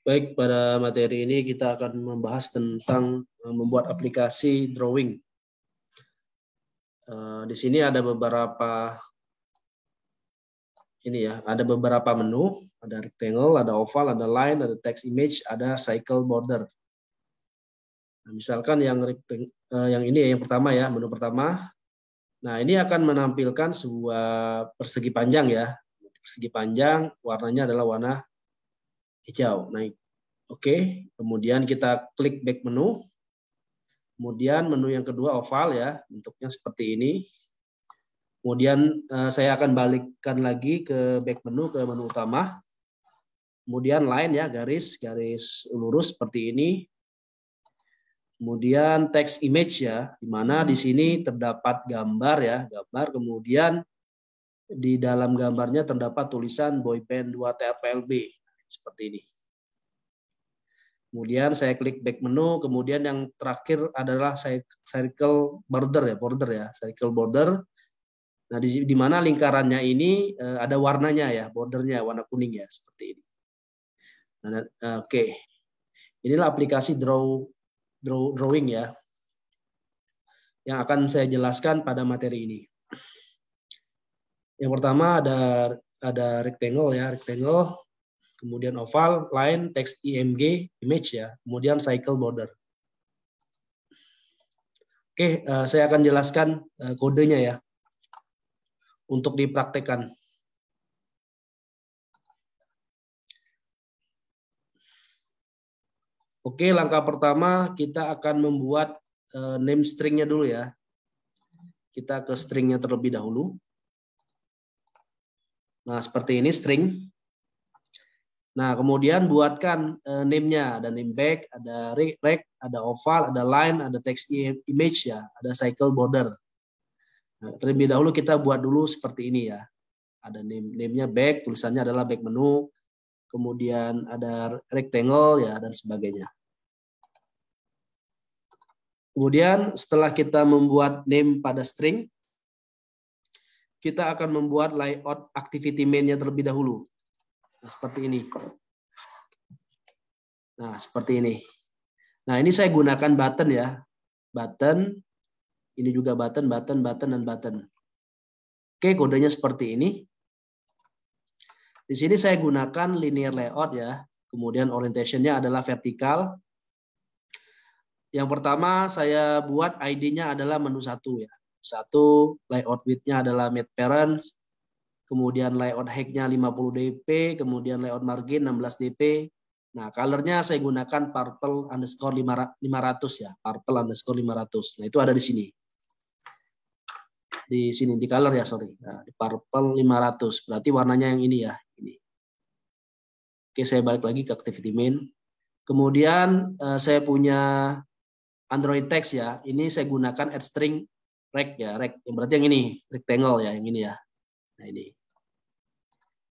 Baik, pada materi ini kita akan membahas tentang membuat aplikasi drawing. Di sini ada beberapa ada beberapa menu, ada rectangle, ada oval, ada line, ada text image, ada cycle border. Nah, misalkan yang yang pertama ya, menu pertama. Nah, ini akan menampilkan sebuah persegi panjang ya. Persegi panjang, warnanya adalah warna hijau. Nah, oke. Kemudian kita klik back menu. Kemudian menu yang kedua oval ya, bentuknya seperti ini. Kemudian saya akan balikkan lagi ke back menu, ke menu utama. Kemudian line ya, garis lurus seperti ini. Kemudian text image ya, di mana di sini terdapat gambar ya, gambar. Kemudian di dalam gambarnya terdapat tulisan boyband 2TRPLB seperti ini. Kemudian saya klik back menu, kemudian yang terakhir adalah cycle border ya, cycle border. Nah, di mana lingkarannya ini ada warnanya ya, bordernya warna kuning ya, seperti ini. Nah, oke. Inilah aplikasi drawing ya, yang akan saya jelaskan pada materi ini. Yang pertama ada rectangle ya, rectangle, kemudian oval, line, text IMG, image ya, kemudian cycle border. Oke, saya akan jelaskan kodenya ya untuk dipraktekkan. Oke, langkah pertama kita akan membuat name string-nya dulu ya. Kita ke string-nya terlebih dahulu. Nah, seperti ini string. Nah, kemudian buatkan name-nya. Ada name back, ada rect, ada oval, ada line, ada text image ya, ada cycle border. Nah, terlebih dahulu kita buat dulu seperti ini ya. Ada name-nya back, tulisannya adalah back menu. Kemudian ada rectangle ya, dan sebagainya. Kemudian setelah kita membuat name pada string, kita akan membuat layout activity main-nya terlebih dahulu. Nah, seperti ini. Nah, seperti ini. Nah, ini saya gunakan button ya. Button, ini juga button, dan button. Oke, kodenya seperti ini. Di sini saya gunakan linear layout ya. Kemudian orientation-nya adalah vertikal. Yang pertama saya buat ID-nya adalah menu 1 ya. 1, layout width-nya adalah made parents, kemudian layout height-nya 50 dp, kemudian layout margin 16 dp. Nah, color-nya saya gunakan purple underscore 500 ya, purple underscore 500. Nah, itu ada di sini. Di sini, di color ya, sorry. Nah, di purple 500, berarti warnanya yang ini ya. Ini. Oke, saya balik lagi ke activity main. Kemudian saya punya Android text ya, ini saya gunakan add string rect ya, rect. Berarti yang ini, rectangle ya, yang ini ya. Nah ini.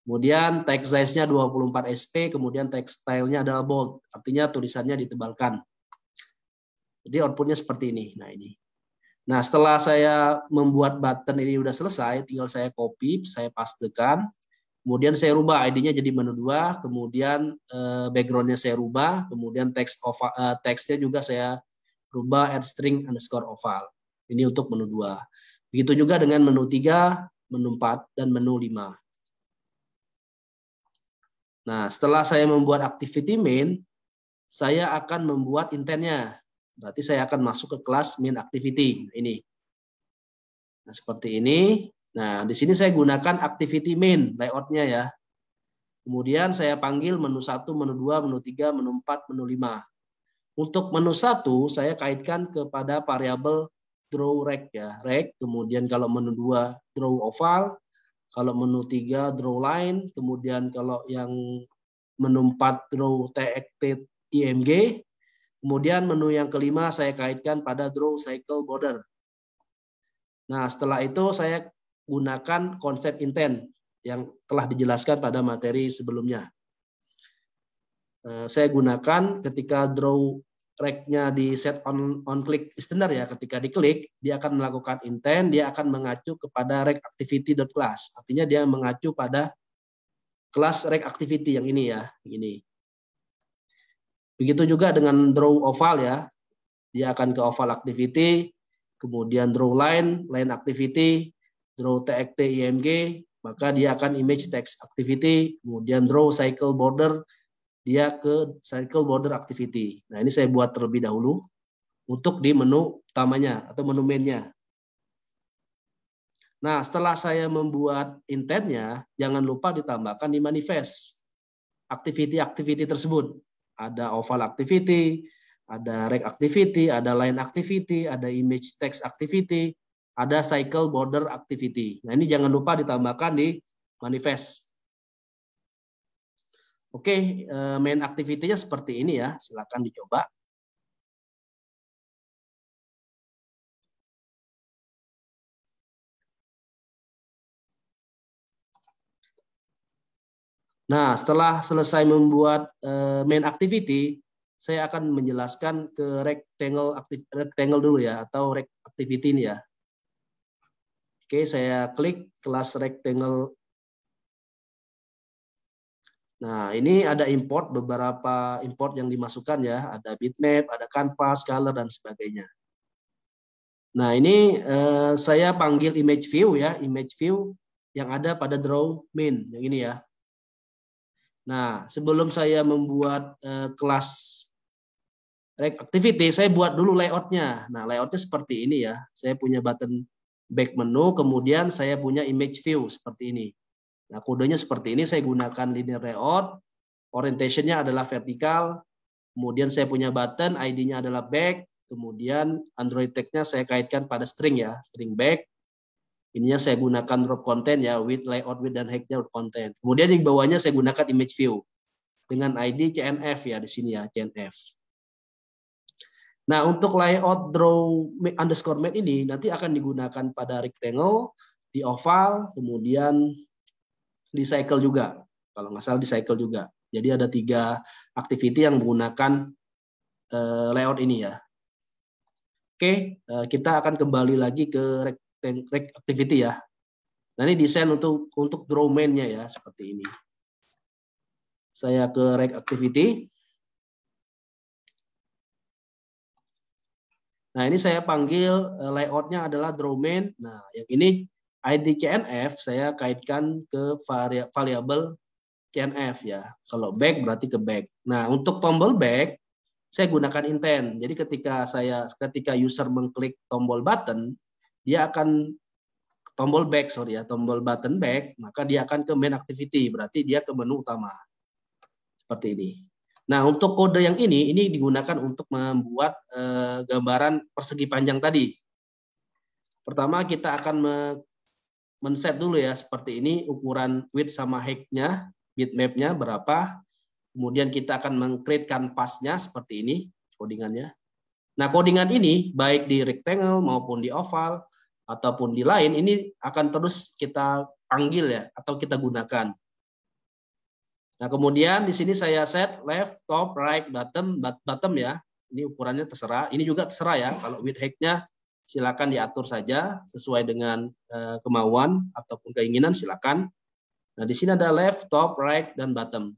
Kemudian text size-nya 24 SP, kemudian text style-nya adalah bold, artinya tulisannya ditebalkan. Jadi output-nya seperti ini. Nah ini. Nah setelah saya membuat button ini udah selesai, tinggal saya copy, saya pastekan. Kemudian saya rubah ID-nya jadi menu 2, kemudian background-nya saya rubah, kemudian text-nya juga saya rubah add string underscore oval. Ini untuk menu 2. Begitu juga dengan menu 3, menu 4, dan menu 5. Nah, setelah saya membuat activity main, saya akan membuat intent-nya. Berarti saya akan masuk ke kelas main activity. Ini. Nah, seperti ini. Nah, di sini saya gunakan activity main layout-nya ya. Kemudian saya panggil menu 1, menu 2, menu 3, menu 4, menu 5. Untuk menu 1 saya kaitkan kepada variabel draw rect ya, rect. Kemudian kalau menu 2 draw oval, kalau menu 3 draw line, kemudian kalau yang menu 4 draw text img. Kemudian menu yang kelima saya kaitkan pada draw cycle border. Nah, setelah itu saya gunakan konsep intent yang telah dijelaskan pada materi sebelumnya. Saya gunakan ketika draw rect-nya di set on click listener ya, ketika diklik dia akan melakukan intent, dia akan mengacu kepada rect activity.class. Artinya dia mengacu pada kelas rect activity yang ini ya, ini. Begitu juga dengan draw oval ya. Dia akan ke oval activity, kemudian draw line activity, draw TXT IMG, maka dia akan image text activity, kemudian draw cycle border, dia ke cycle border activity. Nah, ini saya buat terlebih dahulu untuk di menu utamanya atau menu mainnya. Nah, setelah saya membuat intentnya, jangan lupa ditambahkan di manifest activity-activity tersebut. Ada oval activity, ada rect activity, ada line activity, ada image text activity, ada cycle border activity. Nah, ini jangan lupa ditambahkan di manifest. Oke, main activity-nya seperti ini ya. Silakan dicoba. Nah, setelah selesai membuat main activity, saya akan menjelaskan ke rectangle dulu ya, atau rect activity ini ya. Oke, saya klik kelas rectangle. Nah, ini ada import, beberapa import yang dimasukkan ya. Ada bitmap, ada canvas, color, dan sebagainya. Nah, ini saya panggil image view ya, image view yang ada pada draw main, yang ini ya. Nah, sebelum saya membuat kelas Rect Activity, saya buat dulu layoutnya. Nah, layoutnya seperti ini ya. Saya punya button back menu, kemudian saya punya image view seperti ini. Nah, kodenya seperti ini, saya gunakan linear layout, orientationnya adalah vertikal, kemudian saya punya button, ID-nya adalah back, kemudian Android tag-nya saya kaitkan pada string ya, string back. Ininya saya gunakan drop content ya, with layout, with dan height-nya drop content. Kemudian di bawahnya saya gunakan image view dengan ID CNF ya di sini ya, CNF. Nah, untuk layout draw underscore main ini nanti akan digunakan pada rectangle, di oval, kemudian di cycle juga. Kalau nggak salah di cycle juga. Jadi ada 3 activity yang menggunakan layout ini ya. Oke, kita akan kembali lagi ke rect activity ya. Nah, ini desain untuk draw main-nya ya, seperti ini. Saya ke rect activity. Nah, ini saya panggil layout-nya adalah draw main. Nah, yang ini ID CNF saya kaitkan ke variabel CNF ya. Kalau back berarti ke back. Nah, untuk tombol back saya gunakan intent. Jadi ketika user mengklik tombol button, dia akan tombol button back, maka dia akan ke main activity, berarti dia ke menu utama. Seperti ini. Nah, untuk kode yang ini digunakan untuk membuat gambaran persegi panjang tadi. Pertama kita akan men-set dulu ya seperti ini, ukuran width sama height-nya, bitmap-nya berapa. Kemudian kita akan meng-create canvas-nya seperti ini codingannya. Nah, codingan ini baik di rectangle maupun di oval ataupun di line ini akan terus kita panggil ya atau kita gunakan. Nah, kemudian di sini saya set left, top, right, bottom ya. Ini ukurannya terserah. Ini juga terserah ya. Kalau width height-nya silakan diatur saja sesuai dengan kemauan ataupun keinginan silakan. Nah, di sini ada left, top, right, dan bottom.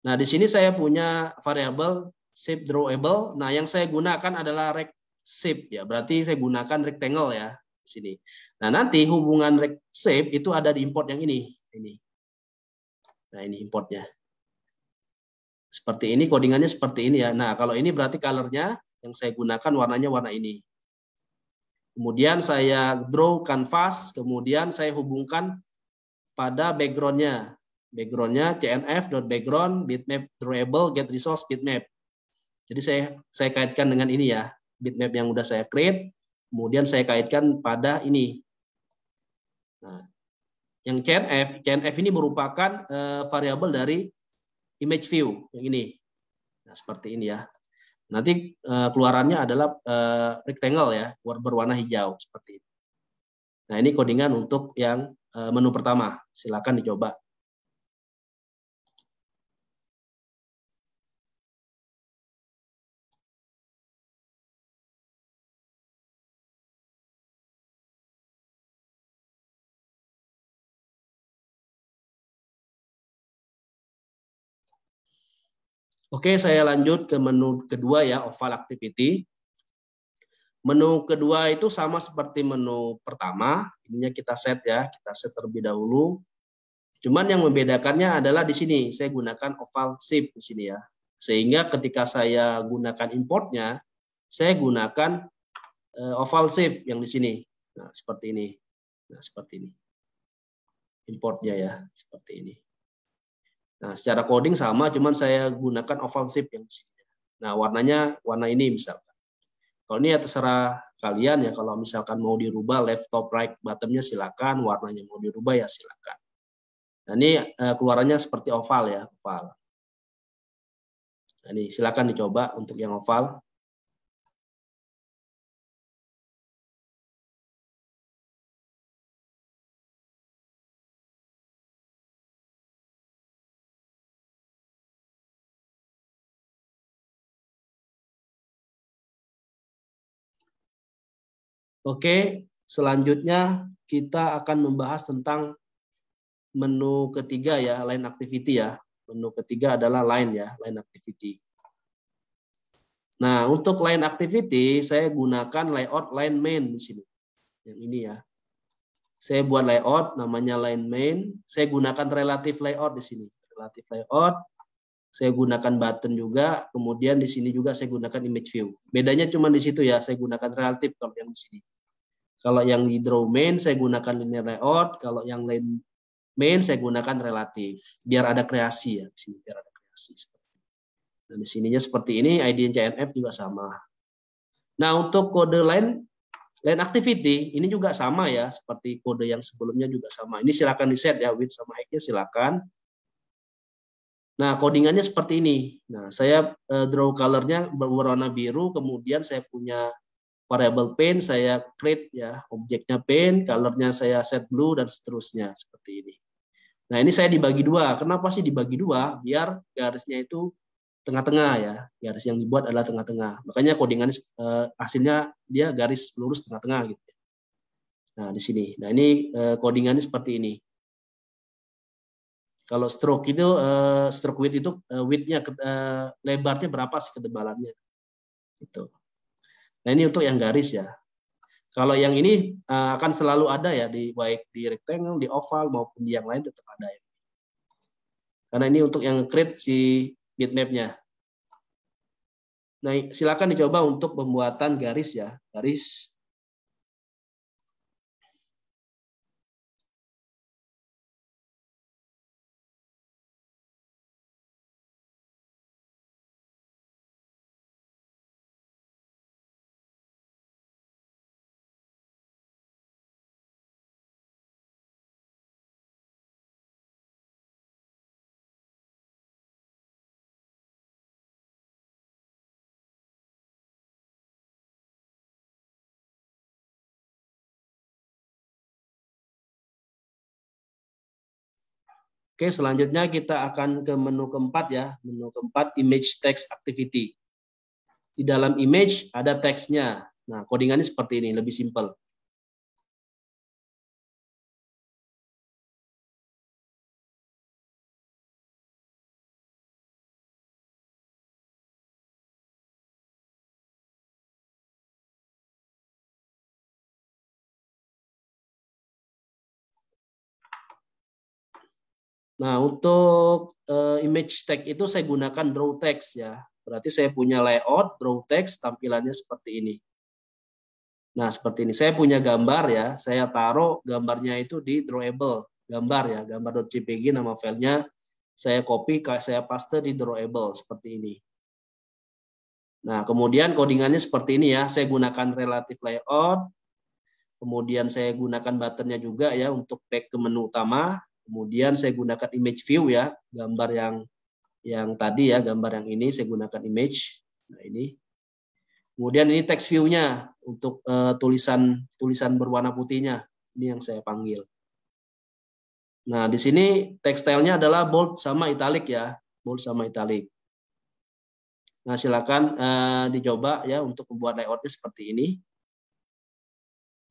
Nah, di sini saya punya variabel shape drawable. Nah, yang saya gunakan adalah rect shape ya. Berarti saya gunakan rectangle ya di sini. Nah, nanti hubungan rect shape itu ada di import yang ini. Nah, ini importnya. Seperti ini, codingannya seperti ini ya. Nah, kalau ini berarti color-nya yang saya gunakan warnanya warna ini. Kemudian saya draw canvas, kemudian saya hubungkan pada background-nya. Background-nya cnf.background bitmap drawable get resource bitmap. Jadi saya kaitkan dengan ini ya, bitmap yang udah saya create, kemudian saya kaitkan pada ini. Nah, yang CNF ini merupakan variabel dari image view yang ini. Nah, seperti ini ya. Nanti keluarannya adalah rectangle ya, berwarna hijau seperti ini. Nah, ini codingan untuk yang menu pertama. Silakan dicoba. Oke, saya lanjut ke menu kedua ya, oval activity. Menu kedua itu sama seperti menu pertama. Ininya kita set ya, kita set terlebih dahulu. Cuman yang membedakannya adalah di sini saya gunakan oval shape di sini ya. Sehingga ketika saya gunakan importnya, saya gunakan oval shape yang di sini. Nah, seperti ini. Nah, seperti ini. Importnya ya, seperti ini. Nah, secara coding sama, cuman saya gunakan oval shape yang di sini. Nah, warnanya warna ini misalkan. Kalau ini ya terserah kalian ya, kalau misalkan mau dirubah left, top, right, bottomnya silakan, warnanya mau dirubah ya silakan. Nah, ini keluarannya seperti oval ya, oval. Nah, ini silakan dicoba untuk yang oval. Oke, selanjutnya kita akan membahas tentang menu ketiga ya, line activity ya. Menu ketiga adalah line ya, line activity. Nah, untuk line activity saya gunakan layout line main di sini. Yang ini ya. Saya buat layout namanya line main. Saya gunakan relative layout di sini. Relative layout. Saya gunakan button juga. Kemudian di sini juga saya gunakan image view. Bedanya cuma di situ ya. Saya gunakan relative kalau yang di sini. Kalau yang di draw main saya gunakan linear layout. Kalau yang line main saya gunakan relatif. Biar ada kreasi ya di sini. Biar ada kreasi. Nah, di sininya seperti ini. ID CNF juga sama. Nah, untuk kode line activity ini juga sama ya, seperti kode yang sebelumnya juga sama. Ini silakan di set ya, width sama height-nya silakan. Nah, codingannya seperti ini. Nah, saya draw color-nya berwarna biru, kemudian saya punya variable paint, saya create ya, objeknya paint, color-nya saya set blue dan seterusnya seperti ini. Nah, ini saya dibagi dua. Kenapa sih dibagi dua? Biar garisnya itu tengah-tengah ya, garis yang dibuat adalah tengah-tengah. Makanya codingannya hasilnya dia garis lurus tengah-tengah gitu. Nah, di sini. Nah, ini codingannya seperti ini. Kalau stroke itu stroke width itu width-nya lebarnya berapa sih ketebalannya? Itu. Nah, ini untuk yang garis ya. Kalau yang ini akan selalu ada ya di baik di rectangle, di oval maupun di yang lain tetap ada ya. Karena ini untuk yang create si bitmap-nya. Nah, silakan dicoba untuk pembuatan garis ya, garis. Oke, selanjutnya kita akan ke menu keempat ya. Menu keempat, image text activity. Di dalam image ada teksnya. Nah, codingannya seperti ini, lebih simpel. Nah, untuk image text itu saya gunakan draw text ya. Berarti saya punya layout, draw text, tampilannya seperti ini. Nah, seperti ini. Saya punya gambar ya. Saya taruh gambarnya itu di drawable. Gambar ya, gambar.jpg nama filenya. Saya copy, saya paste di drawable seperti ini. Nah, kemudian codingannya seperti ini ya. Saya gunakan relative layout. Kemudian saya gunakan buttonnya juga ya untuk back ke menu utama. Kemudian saya gunakan image view ya, gambar yang tadi ya, gambar yang ini saya gunakan image. Nah, ini. Kemudian ini text view-nya untuk tulisan berwarna putihnya. Ini yang saya panggil. Nah, di sini tekstilnya adalah bold sama italic ya, bold sama italic. Nah, silakan dicoba ya untuk membuat layoutnya seperti ini.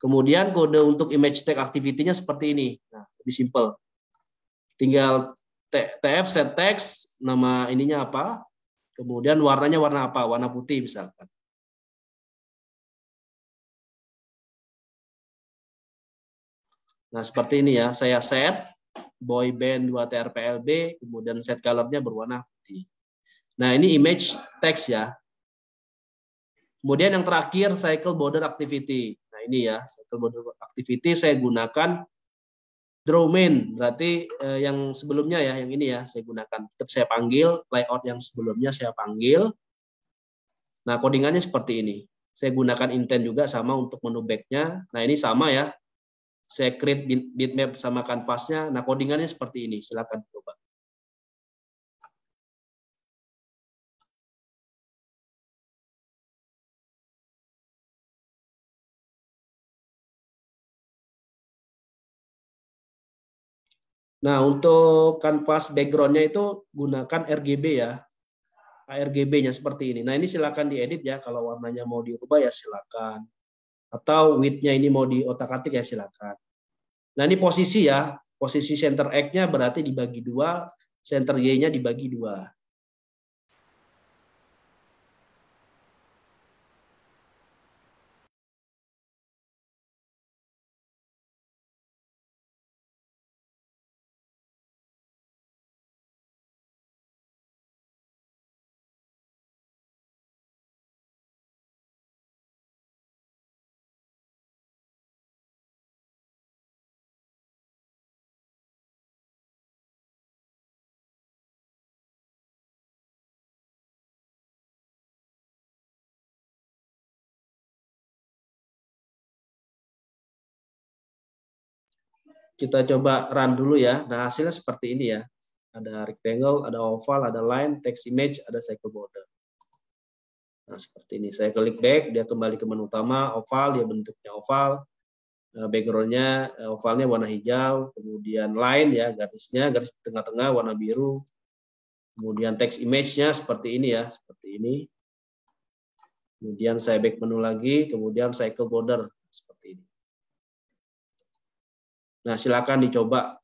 Kemudian kode untuk image text activity-nya seperti ini. Nah, lebih simple. Tinggal tf set text, nama ininya apa. Kemudian warnanya warna apa? Warna putih misalkan. Nah, seperti ini ya. Saya set boy band 2TRPLB, kemudian set color-nya berwarna putih. Nah, ini image text ya. Kemudian yang terakhir cycle border activity. Nah, ini ya, cycle border activity saya gunakan draw main. Berarti yang sebelumnya ya, yang ini ya saya gunakan. Tetap saya panggil layout yang sebelumnya saya panggil. Nah, codingannya seperti ini. Saya gunakan intent juga sama untuk menu back-nya. Nah, ini sama ya. Saya create bitmap sama kanvasnya. Nah, codingannya seperti ini. Silakan coba. Nah, untuk kanvas background-nya itu gunakan RGB ya. RGB-nya seperti ini. Nah, ini silakan diedit ya. Kalau warnanya mau diubah ya silakan. Atau width-nya ini mau diotak-atik ya silakan. Nah, ini posisi ya. Posisi center X-nya berarti dibagi 2, center Y-nya dibagi 2. Kita coba run dulu ya. Nah, hasilnya seperti ini ya. Ada rectangle, ada oval, ada line, text image, ada cycle border. Nah, seperti ini. Saya klik back, dia kembali ke menu utama, oval, dia bentuknya oval. Background-nya, ovalnya warna hijau. Kemudian line ya, garisnya, garis tengah-tengah warna biru. Kemudian text image-nya seperti ini ya, seperti ini. Kemudian saya back menu lagi, kemudian cycle border seperti ini. Nah, silakan dicoba